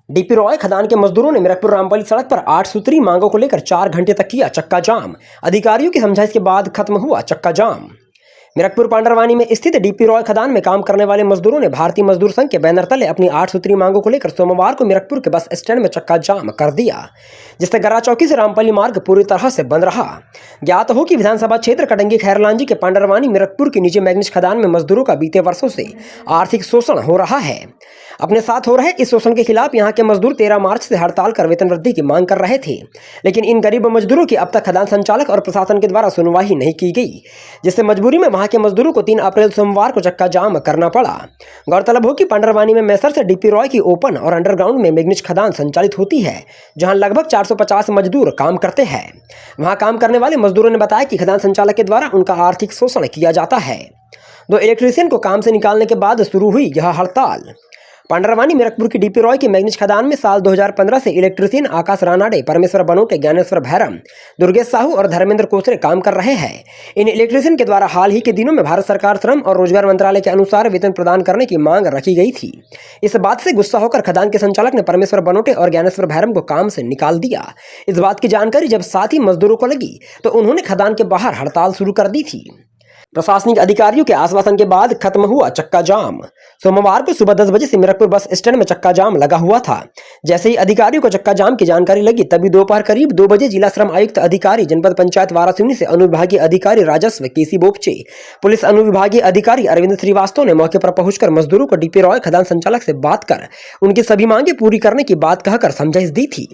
DP Roy खदान के मजदूरों ने मीरकपुर रामपल्ली सड़क पर 8 सूत्री मांगों को लेकर 4 घंटे तक किया चक्का जाम। अधिकारियों की समझाइश के बाद खत्म हुआ चक्का जाम। मीरकपुर पांडरवानी में स्थित डीपी रॉय खदान में काम करने वाले मजदूरों ने भारतीय मजदूर संघ के बैनर तले अपनी 8 सूत्री मांगों को लेकर सोमवार को मीरकपुर के बस स्टैंड में चक्का जाम कर दिया, जिससे गरा चौकी से रामपल्ली मार्ग पूरी तरह से बंद रहा। ज्ञात हो कि विधानसभा क्षेत्र कटंगी खैरलांजी के पांडरवानी मीरकपुर के नीचे मैग्नीज खदान में मजदूरों का बीते वर्षों से आर्थिक शोषण हो रहा है। अपने साथ हो रहे इस शोषण के खिलाफ यहाँ के मजदूर 13 मार्च से हड़ताल कर वेतन वृद्धि की मांग कर रहे थे, लेकिन इन गरीब मजदूरों की अब तक खदान संचालक और प्रशासन के द्वारा सुनवाई नहीं की गई, जिससे मजबूरी में वहाँ के मजदूरों को 3 अप्रैल सोमवार को चक्का जाम करना पड़ा। गौरतलब हो कि पांडरवानी में मैसर से डीपी रॉय की ओपन और अंडरग्राउंड में मैग्नीज खदान संचालित होती है, जहाँ लगभग 450 मजदूर काम करते हैं। वहाँ काम करने वाले मजदूरों ने बताया कि खदान संचालक के द्वारा उनका आर्थिक शोषण किया जाता है। 2 इलेक्ट्रीशियन को काम से निकालने के बाद शुरू हुई यह हड़ताल। पांडरवानी मीरकपुर की डीपी रॉय की मैग्नीज खदान में साल 2015 से इलेक्ट्रीशियन आकाश रानाडे, परमेश्वर बनोटे, ज्ञानेश्वर भैरम, दुर्गेश साहू और धर्मेंद्र कोसरे काम कर रहे हैं। इन इलेक्ट्रीशियन के द्वारा हाल ही के दिनों में भारत सरकार श्रम और रोजगार मंत्रालय के अनुसार वेतन प्रदान करने की मांग रखी गई थी। इस बात से गुस्सा होकर खदान के संचालक ने परमेश्वर बनोटे और ज्ञानेश्वर भैरम को काम से निकाल दिया। इस बात की जानकारी जब साथी मजदूरों को लगी तो उन्होंने खदान के बाहर हड़ताल शुरू कर दी थी। प्रशासनिक अधिकारियों के आश्वासन के बाद खत्म हुआ चक्का जाम। सोमवार को सुबह 10 बजे से मीरकपुर बस स्टैंड में चक्का जाम लगा हुआ था। जैसे ही अधिकारियों को चक्का जाम की जानकारी लगी, तभी दोपहर करीब 2 बजे जिला श्रम आयुक्त अधिकारी, जनपद पंचायत वारासिवनी से अनुविभागीय अधिकारी राजस्व केसी बोपचे, पुलिस अनुविभागीय अधिकारी अरविंद श्रीवास्तव ने मौके पर पहुंचकर मजदूरों को डीपी रॉय खदान संचालक से बात कर उनकी सभी मांगे पूरी करने की बात कहकर समझाइश दी थी,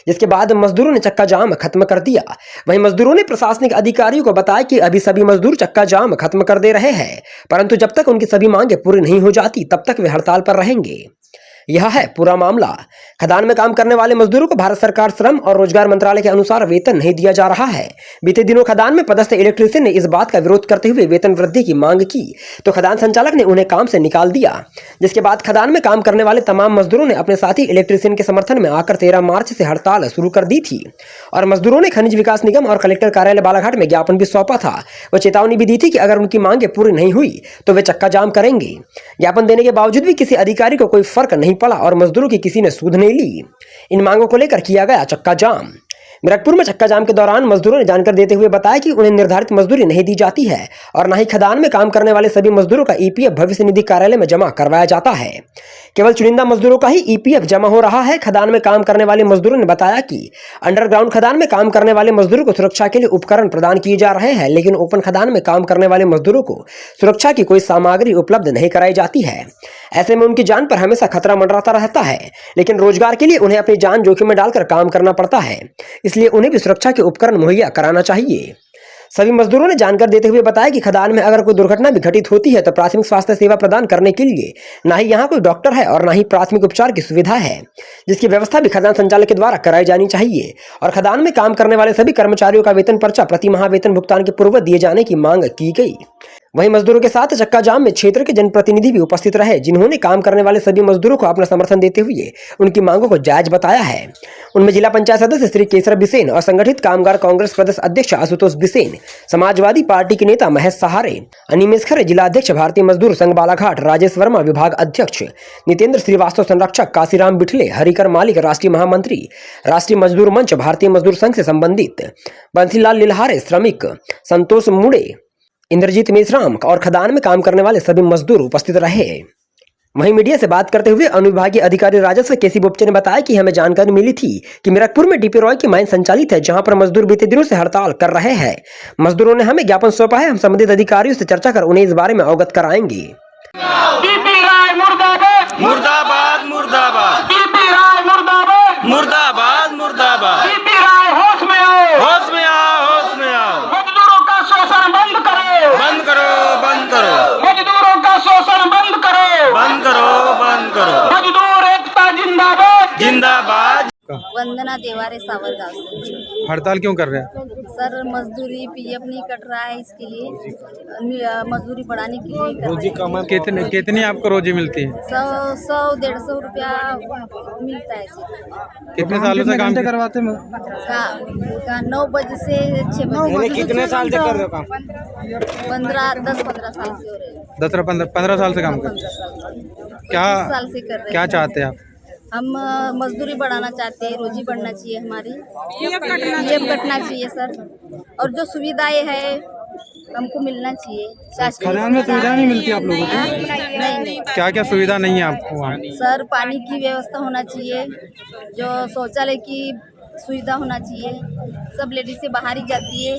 जिसके बाद मजदूरों ने चक्का जाम खत्म कर दिया। वहीं मजदूरों ने प्रशासनिक अधिकारियों को बताया कि अभी सभी मजदूर चक्का जाम खत्म कर दे रहे हैं, परंतु जब तक उनकी सभी मांगे पूरी नहीं हो जाती तब तक वे हड़ताल पर रहेंगे। यह है पूरा मामला। खदान में काम करने वाले मजदूरों को भारत सरकार श्रम और रोजगार मंत्रालय के अनुसार वेतन नहीं दिया जा रहा है। बीते दिनों खदान में पदस्थ इलेक्ट्रीशियन ने इस बात का विरोध करते हुए वेतन वृद्धि की मांग की, तो खदान संचालक ने उन्हें काम से निकाल दिया, जिसके बाद खदान में काम करने वाले तमाम मजदूरों ने अपने साथी इलेक्ट्रीशियन के समर्थन में आकर 13 मार्च से हड़ताल शुरू कर दी थी और मजदूरों ने खनिज विकास निगम और कलेक्टर कार्यालय बालाघाट में ज्ञापन भी सौंपा था। वह चेतावनी भी दी थी कि अगर उनकी मांगे पूरी नहीं हुई तो वे चक्का जाम करेंगे। ज्ञापन देने के बावजूद भी किसी अधिकारी को कोई फर्क नहीं पड़ा और मजदूरों की किसी ने सुध नहीं ली। इन मांगों को लेकर किया गया चक्का जाम। मीरकपुर में चक्का जाम के दौरान मजदूरों ने जानकारी देते हुए बताया कि उन्हें निर्धारित मजदूरी नहीं दी जाती है और न ही खदान में काम करने वाले सभी मजदूरों का ईपीएफ भविष्य निधि कार्यालय में जमा करवाया जाता है। केवल चुनिंदा मजदूरों का ही ईपीएफ जमा हो रहा है। खदान में काम करने वाले मजदूरों ने बताया कि अंडरग्राउंड खदान में काम करने वाले मजदूरों को सुरक्षा के लिए उपकरण प्रदान किए जा रहे हैं, लेकिन ओपन खदान में काम करने वाले मजदूरों को सुरक्षा की कोई सामग्री उपलब्ध नहीं कराई जाती है। ऐसे में उनकी जान पर हमेशा खतरा मंडराता रहता है, लेकिन रोजगार के लिए उन्हें अपनी जान जोखिम में डालकर काम करना पड़ता है, इसलिए उन्हें भी सुरक्षा के उपकरण मुहैया कराना चाहिए। सभी मजदूरों ने जानकारी देते हुए बताया कि खदान में अगर कोई दुर्घटना भी घटित होती है तो प्राथमिक स्वास्थ्य सेवा प्रदान करने के लिए ना ही यहाँ कोई डॉक्टर है और ना ही प्राथमिक उपचार की सुविधा है, जिसकी व्यवस्था भी खदान संचालक के द्वारा कराई जानी चाहिए। और खदान में काम करने वाले सभी कर्मचारियों का वेतन पर्चा प्रति माह वेतन भुगतान के पूर्व दिए जाने की मांग की गई। वहीं मजदूरों के साथ चक्का जाम में क्षेत्र के जनप्रतिनिधि भी उपस्थित रहे, जिन्होंने काम करने वाले सभी मजदूरों को अपना समर्थन देते हुए उनकी मांगों को जायज बताया है। उनमें जिला पंचायत सदस्य श्री केसर बिसेन और संगठित कामगार कांग्रेस प्रदेश अध्यक्ष आशुतोष बिसेन, समाजवादी पार्टी के नेता महेश सहारे, अनिमेश खरे, जिला अध्यक्ष भारतीय मजदूर संघ बालाघाट, राजेश वर्मा विभाग अध्यक्ष, नितेंद्र श्रीवास्तव संरक्षक, काशीराम बिठले, हरिकर मालिक राष्ट्रीय महामंत्री, राष्ट्रीय मजदूर मंच, भारतीय मजदूर संघ से संबंधित बंसीलाल लिल्हारे, श्रमिक, संतोष मुड़े, इंद्रजीत मेश्राम और खदान में काम करने वाले सभी मजदूर उपस्थित रहे। वहीं मीडिया से बात करते हुए अनुविभागीय अधिकारी राजस्व केसी बोपचे ने बताया कि हमें जानकारी मिली थी कि मीरकपुर में डीपी रॉय की माइन संचालित है, जहां पर मजदूर बीते दिनों से हड़ताल कर रहे हैं। मजदूरों ने हमें ज्ञापन सौंपा है, हम संबंधित अधिकारियों से चर्चा कर उन्हें इस बारे में अवगत कराएंगे। मुर्दाबाद मुर्दाबाद मुर्दाबाद मुर्दाबाद मुर्दाबाद। होश में आओ, होश में आओ, होश में आओ। मजदूरों का शोषण बंद करो, बंद करो, बंद करो। मजदूरों का शोषण बंद करो, बंद करो, बंद करो। मजदूर एकता जिंदाबाद, जिंदाबाद। वंदना देवारे सावरगांव से। हड़ताल क्यों कर रहे हैं? सर मजदूरी पीएफ नहीं कट रहा है, इसके लिए मजदूरी बढ़ाने के लिए रोजी कमा कितनी आपको रोजी मिलती है? 100-150 रुपया मिलता है। कितने सालों से काम करवाते हैं? 9 बजे से 6 बजे। कितने साल से कर रहे हो काम? 10-15 साल से हो रहे हैं। 10-15 साल से काम कर रहे हैं। क्या साल से कर रहे हैं। क्या चाहते हैं आप? हम मजदूरी बढ़ाना चाहते हैं, रोजी बढ़ना चाहिए हमारी, पीएफ कटना चाहिए सर, और जो सुविधाएं है हमको मिलना चाहिए। शासकीय खदान में सुविधा नहीं मिलती आप लोगों को? नहीं क्या क्या सुविधा नहीं है आपको वहाँ? सर, पानी की व्यवस्था होना चाहिए, जो शौचालय की सुविधा होना चाहिए। सब लेडीज से बाहर ही जाती है,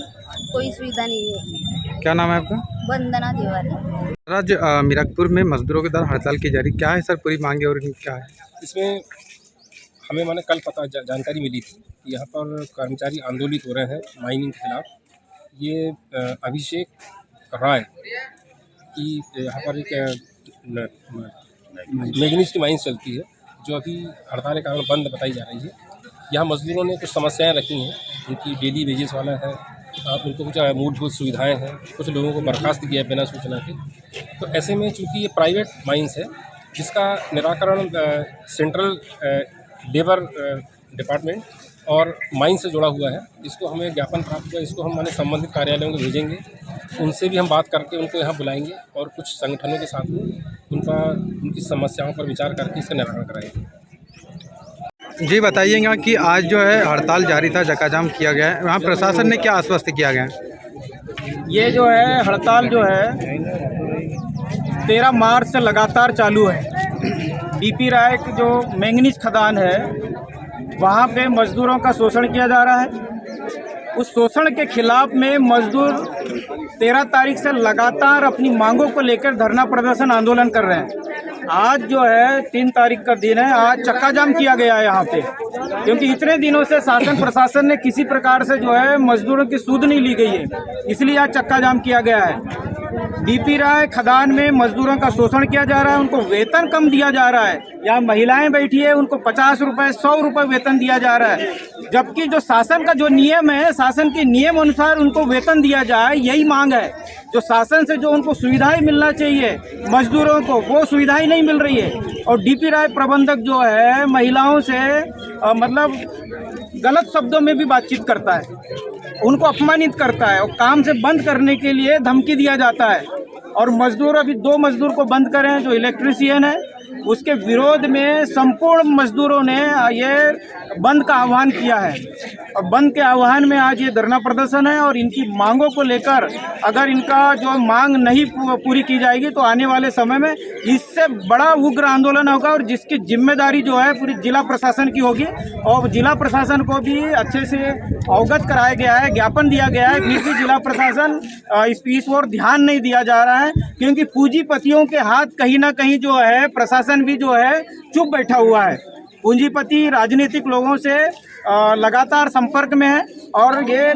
कोई सुविधा नहीं है। क्या नाम है आपका? वंदना तिवारी। आज मीरकपुर में मजदूरों के द्वारा हड़ताल की जा रही, क्या है सर पूरी मांगे और क्या है? इसमें हमें मैंने कल जानकारी मिली थी कि यहाँ पर कर्मचारी आंदोलित हो रहे हैं माइनिंग के खिलाफ। ये अभिषेक राय की यहाँ पर एक मैग्नीज की माइंस चलती है, जो अभी हड़ताल के कारण बंद बताई जा रही है। यहाँ मजदूरों ने कुछ समस्याएं रखी हैं, उनकी डेली वेजेस वाला है, उनको कुछ मूलभूत सुविधाएं हैं, कुछ लोगों को बर्खास्त किया है बिना सूचना के। तो ऐसे में चूँकि ये प्राइवेट माइंस है, जिसका निराकरण सेंट्रल लेबर डिपार्टमेंट और माइन से जुड़ा हुआ है, इसको हमें ज्ञापन प्राप्त हुआ, इसको हम माने संबंधित कार्यालयों को भेजेंगे, उनसे भी हम बात करके उनको यहाँ बुलाएंगे और कुछ संगठनों के साथ में उनकी समस्याओं पर विचार करके इसका निराकरण कराएंगे। जी बताइएगा कि आज जो है हड़ताल जारी था, चक्का जाम किया गया है, वहाँ प्रशासन ने क्या आश्वस्त किया गया है? ये जो है हड़ताल जो है 13 मार्च से लगातार चालू है। डीपी राय की जो मैंगनीज खदान है, वहाँ पे मजदूरों का शोषण किया जा रहा है। उस शोषण के खिलाफ में मजदूर 13 तारीख से लगातार अपनी मांगों को लेकर धरना प्रदर्शन आंदोलन कर रहे हैं। आज जो है 3 तारीख का दिन है, आज चक्का जाम किया गया है यहाँ पे, क्योंकि इतने दिनों से शासन प्रशासन ने किसी प्रकार से जो है मजदूरों की सूद नहीं ली गई है, इसलिए आज चक्का जाम किया गया है। डीपी राय खदान में मजदूरों का शोषण किया जा रहा है, उनको वेतन कम दिया जा रहा है। यहाँ महिलाएं बैठी है, उनको 50 रुपए 100 रुपए वेतन दिया जा रहा है, जबकि जो शासन का जो नियम है, शासन के नियम अनुसार उनको वेतन दिया जाए, यही मांग है। जो शासन से जो उनको सुविधाएं मिलना चाहिए मजदूरों को, वो सुविधाएं नहीं मिल रही है। और डीपी राय प्रबंधक जो है महिलाओं से मतलब गलत शब्दों में भी बातचीत करता है, उनको अपमानित करता है और काम से बंद करने के लिए धमकी दिया जाता है। और मजदूर, अभी 2 मजदूर को बंद करे हैं, जो इलेक्ट्रीशियन है, उसके विरोध में संपूर्ण मजदूरों ने ये बंद का आह्वान किया है। और बंद के आह्वान में आज ये धरना प्रदर्शन है। और इनकी मांगों को लेकर अगर इनका जो मांग नहीं पूरी की जाएगी तो आने वाले समय में इससे बड़ा उग्र आंदोलन होगा, और जिसकी जिम्मेदारी जो है पूरी जिला प्रशासन की होगी। और जिला प्रशासन को भी अच्छे से अवगत कराया गया है, ज्ञापन दिया गया है, फिर भी जिला प्रशासन इस ओर ध्यान नहीं दिया जा रहा है, क्योंकि पूंजीपतियों के हाथ कहीं ना कहीं जो है प्रशासन भी जो है चुप बैठा हुआ है। पूंजीपति राजनीतिक लोगों से लगातार संपर्क में है और ये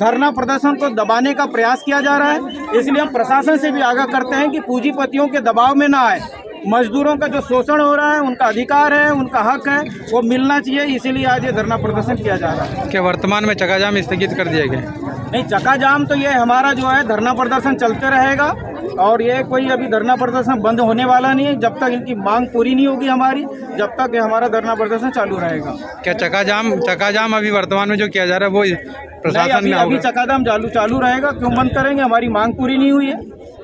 धरना प्रदर्शन को दबाने का प्रयास किया जा रहा है। इसलिए हम प्रशासन से भी आगाह करते हैं कि पूंजीपतियों के दबाव में ना आए। मजदूरों का जो शोषण हो रहा है, उनका अधिकार है, उनका हक है, वो मिलना चाहिए। इसीलिए आज ये धरना प्रदर्शन किया जा रहा है। क्या वर्तमान में चक्का जाम स्थगित कर दिया गया? नहीं, चक्का जाम तो ये हमारा जो है धरना प्रदर्शन चलते रहेगा, और ये कोई अभी धरना प्रदर्शन बंद होने वाला नहीं है। जब तक इनकी मांग पूरी नहीं होगी हमारी, जब तक ये हमारा धरना प्रदर्शन चालू रहेगा। क्या चक्का जाम अभी वर्तमान में जो किया जा रहा है वो प्रशासन में अभी चक्का जाम चालू रहेगा। क्यों बंद करेंगे? हमारी मांग पूरी नहीं हुई है।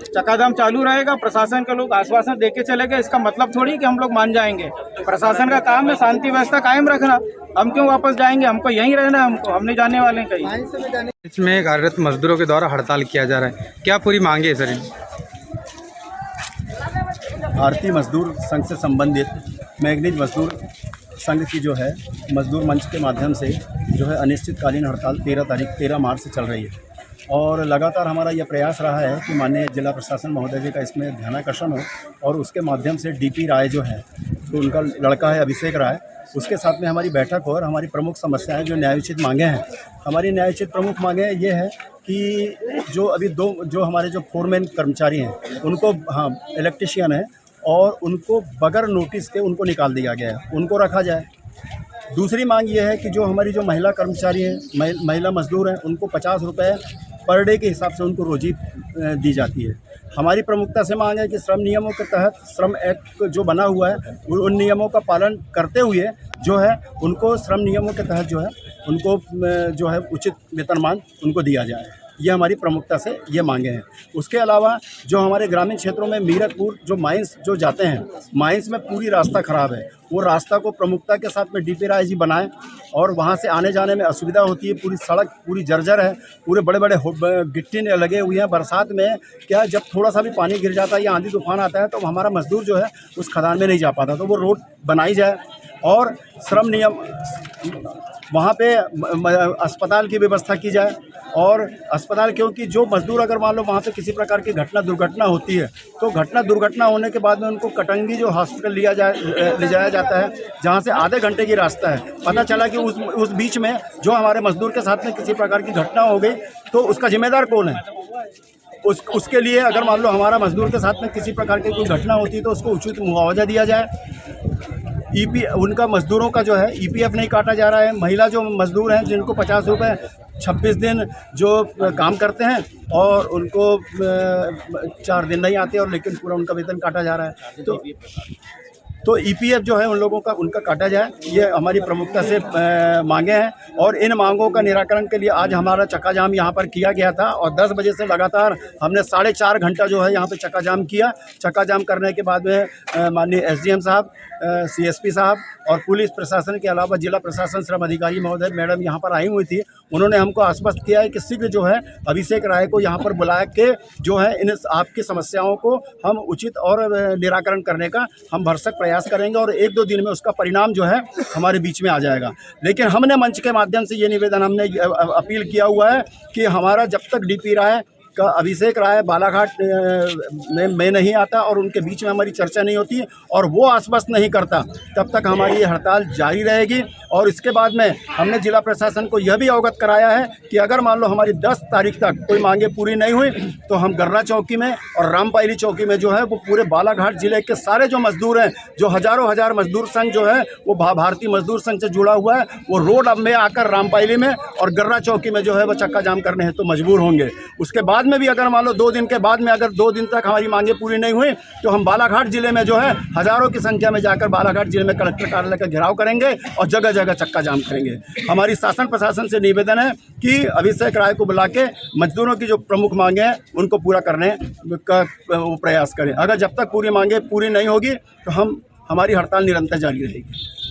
चक्का जाम चालू रहेगा। प्रशासन के लोग आश्वासन देके चले गए, इसका मतलब थोड़ी कि हम लोग मान जाएंगे। प्रशासन का काम है शांति व्यवस्था कायम रखना। हम क्यों वापस जाएंगे? हमको यहीं रहना है, हम नहीं जाने वाले कहीं। इसमें कार्यरत मजदूरों के द्वारा हड़ताल किया जा रहा है, क्या पूरी मांगे है सर? भारतीय मजदूर संघ से संबंधित मैग्नीज मजदूर संघ की जो है मजदूर मंच के माध्यम से जो है अनिश्चितकालीन हड़ताल 13 मार्च से चल रही है। और लगातार हमारा यह प्रयास रहा है कि माननीय जिला प्रशासन महोदय जी का इसमें ध्यानाकर्षण हो, और उसके माध्यम से डीपी राय जो है, तो उनका लड़का है अभिषेक राय, उसके साथ में हमारी बैठक हो और हमारी प्रमुख समस्याएं जो न्यायोचित मांगे हैं, हमारी न्यायोचित प्रमुख मांगे ये है कि जो अभी जो हमारे जो फोरमैन कर्मचारी हैं उनको, हाँ इलेक्ट्रीशियन है, और उनको बगैर नोटिस के उनको निकाल दिया गया है, उनको रखा जाए। दूसरी मांग ये है कि जो हमारी जो महिला कर्मचारी हैं, महिला मजदूर हैं, उनको 50 रुपये पर डे के हिसाब से उनको रोजी दी जाती है। हमारी प्रमुखता से मांग है कि श्रम नियमों के तहत श्रम एक्ट जो बना हुआ है उन नियमों का पालन करते हुए जो है उनको श्रम नियमों के तहत जो है उनको जो है उचित वेतनमान उनको दिया जाए। ये हमारी प्रमुखता से ये मांगे हैं। उसके अलावा जो हमारे ग्रामीण क्षेत्रों में मीरकपुर जो माइंस जो जाते हैं, माइंस में पूरी रास्ता ख़राब है, वो रास्ता को प्रमुखता के साथ में डीपी राय जी बनाएं और वहाँ से आने जाने में असुविधा होती है। पूरी सड़क पूरी जर्जर है, पूरे बड़े बड़े गिट्टी लगे हुए हैं। बरसात में क्या जब थोड़ा सा भी पानी गिर जाता है या आंधी तूफान आता है तो हमारा मजदूर जो है उस खदान में नहीं जा पाता, तो वो रोड बनाई जाए और श्रम नियम वहाँ पे अस्पताल की व्यवस्था की जाए। और अस्पताल, क्योंकि जो मजदूर अगर मान लो वहाँ पे किसी प्रकार की दुर्घटना होती है तो दुर्घटना होने के बाद में उनको कटंगी जो हॉस्पिटल ले जाया जाता है, जहाँ से आधे घंटे की रास्ता है। पता चला कि उस बीच में जो हमारे मजदूर के साथ में किसी प्रकार की घटना हो गई तो उसका जिम्मेदार कौन है? उसके लिए अगर मान लो हमारा मजदूर के साथ में किसी प्रकार की कोई घटना होती है तो उसको उचित मुआवजा दिया जाए। उनका मजदूरों का जो है EPF नहीं काटा जा रहा है। महिला जो मजदूर हैं जिनको 50 रुपये 26 दिन जो काम करते हैं और उनको 4 दिन नहीं आते और लेकिन पूरा उनका वेतन काटा जा रहा है। तो EPF जो है उन लोगों का उनका काटा जाए, ये हमारी प्रमुखता से मांगे हैं। और इन मांगों का निराकरण के लिए आज हमारा चक्का जाम यहाँ पर किया गया था और 10 बजे से लगातार हमने 4.5 घंटा जो है यहाँ पे चक्का जाम किया। चक्का जाम करने के बाद में माननीय SDM साहब, CSP साहब और पुलिस प्रशासन के अलावा जिला प्रशासन श्रम अधिकारी महोदय मैडम यहाँ पर आई हुई थी। उन्होंने हमको आश्वस्त किया है कि शीघ्र जो है अभिषेक राय को यहाँ पर बुलाया के जो है इन आपकी समस्याओं को हम उचित और निराकरण करने का हम भरसक प्रयास करेंगे और 1-2 दिन में उसका परिणाम जो है हमारे बीच में आ जाएगा। लेकिन हमने मंच के माध्यम से ये निवेदन हमने अपील किया हुआ है कि हमारा जब तक DP राय का अभिषेक राय बालाघाट में नहीं आता और उनके बीच में हमारी चर्चा नहीं होती और वो आश्वस्त नहीं करता तब तक हमारी ये हड़ताल जारी रहेगी। और इसके बाद में हमने जिला प्रशासन को यह भी अवगत कराया है कि अगर मान लो हमारी 10 तारीख तक कोई मांगे पूरी नहीं हुई तो हम गर्रा चौकी में और रामपायली चौकी में जो है वो पूरे बालाघाट जिले के सारे जो मजदूर हैं, जो हज़ारों हज़ार मजदूर संघ जो है वो भारतीय मजदूर संघ से जुड़ा हुआ है, वो रोड अब में आकर रामपायली में और गर्रा चौकी में जो है वो चक्का जाम करने हैं तो मजबूर होंगे। उसके बाद में भी अगर मान लो 2 दिन के बाद में अगर 2 दिन तक हमारी मांगे पूरी नहीं हुई तो हम बालाघाट जिले में जो है हज़ारों की संख्या में जाकर बालाघाट जिले में कलेक्टर कार्यालय का घेराव करेंगे और जगह जगह चक्का जाम करेंगे। हमारी शासन प्रशासन से निवेदन है कि अभिषेक राय को बुला के मजदूरों की जो प्रमुख मांगे हैं उनको पूरा करने का प्रयास करें। अगर जब तक पूरी मांगे पूरी नहीं होगी तो हमारी हड़ताल निरंतर जारी रहेगी।